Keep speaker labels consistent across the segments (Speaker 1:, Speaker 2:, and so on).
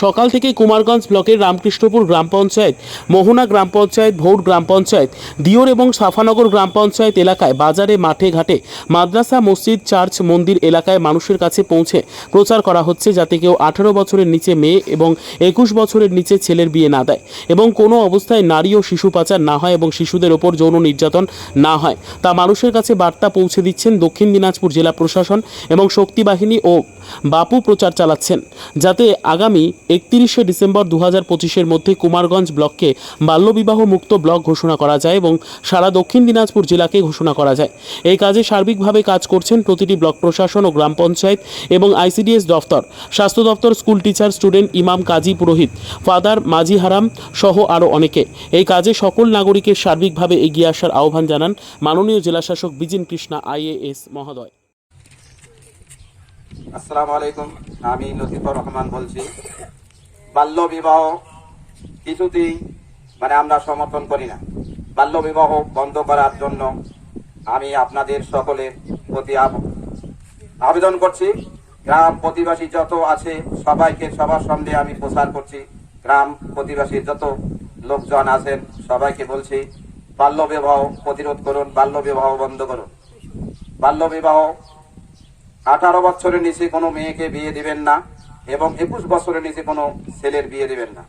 Speaker 1: সকাল থেকে কুমারগঞ্জ ব্লকের রামকৃষ্ণপুর গ্রাম পঞ্চায়েত, মোহনা গ্রাম পঞ্চায়েত, ভৌর গ্রাম পঞ্চায়েত, দিওর এবং সাফানগর গ্রাম পঞ্চায়েত এলাকায় বাজারে, মাঠে ঘাটে, মাদ্রাসা, মসজিদ, চার্চ, মন্দির এলাকায় মানুষের কাছে পৌঁছে প্রচার করা হচ্ছে যাতে কেউ 18 বছরের নিচে মেয়ে এবং 21 বছরের নিচে ছেলের বিয়ে না দেয় এবং কোনো অবস্থায় নারী ও শিশু পাচার না হয় এবং শিশুদের ওপর যৌন নির্যাতন না হয় তা মানুষের কাছে বার্তা পৌঁছে দিচ্ছেন দক্ষিণ দিনাজপুর জেলা প্রশাসন এবং শক্তি বাহিনী ও বাপু প্রচার চালাচ্ছেন যাতে আগামী 31শে ডিসেম্বর 2025-এর মধ্যে কুমারগঞ্জ ব্লককে বাল্যবিবাহ মুক্ত ব্লক ঘোষণা করা যায় এবং সারা দক্ষিণ দিনাজপুর জেলাকে ঘোষণা করা যায়। এই কাজে সার্বিকভাবে কাজ করছেন প্রতিটি ব্লক প্রশাসন ও গ্রাম পঞ্চায়েত এবং আইসিডিএস দফতর, স্বাস্থ্য দপ্তর, স্কুল টিচার, স্টুডেন্ট, ইমাম, কাজী, পুরোহিত, ফাদার, মাঝি হারাম সহ আরও অনেকে। এই কাজে সকল নাগরিকের সার্বিকভাবে এগিয়ে আসার আহ্বান জানান মাননীয় জেলাশাসক বিজিন কৃষ্ণা আইএএস মহোদয়।
Speaker 2: আসসালামু আলাইকুম, আমি লতিফুর রহমান বলছি। বাল্য বিবাহ কিছুতেই আমরা সমর্থন করি না। বাল্য বিবাহ বন্ধ করার জন্য আমি আপনাদের সকলের প্রতি আবেদন করছি। গ্রাম প্রতিবাসী যত আছে সবাইকে সবার সামনে আমি প্রচার করছি। গ্রাম প্রতিবাসী যত লোকজন আছেন সবাইকে বলছি, বাল্য বিবাহ প্রতিরোধ করুন, বাল্য বিবাহ বন্ধ করুন। বাল্য বিবাহ 18 বছরের নিচে কোনো মেয়েকে বিয়ে দিবেন না এবং 21 বছরের নিচে কোনো ছেলের বিয়ে দিবেন না।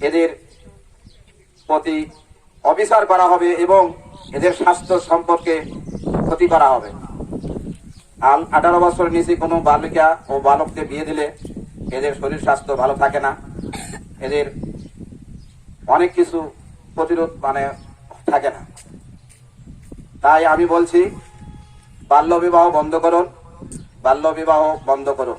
Speaker 2: এদের প্রতি অবিচার করা হবে এবং এদের স্বাস্থ্য সম্পর্কে ক্ষতি করা হবে। 18 বছরের নিচে কোনো বালিকা ও বালককে বিয়ে দিলে এদের শরীর স্বাস্থ্য ভালো থাকে না, এদের অনেক কিছু প্রতিরোধ থাকে না। তাই আমি বলছি, বাল্য বিবাহ বন্ধ করুন, বাল্য বিবাহ বন্ধ করুন।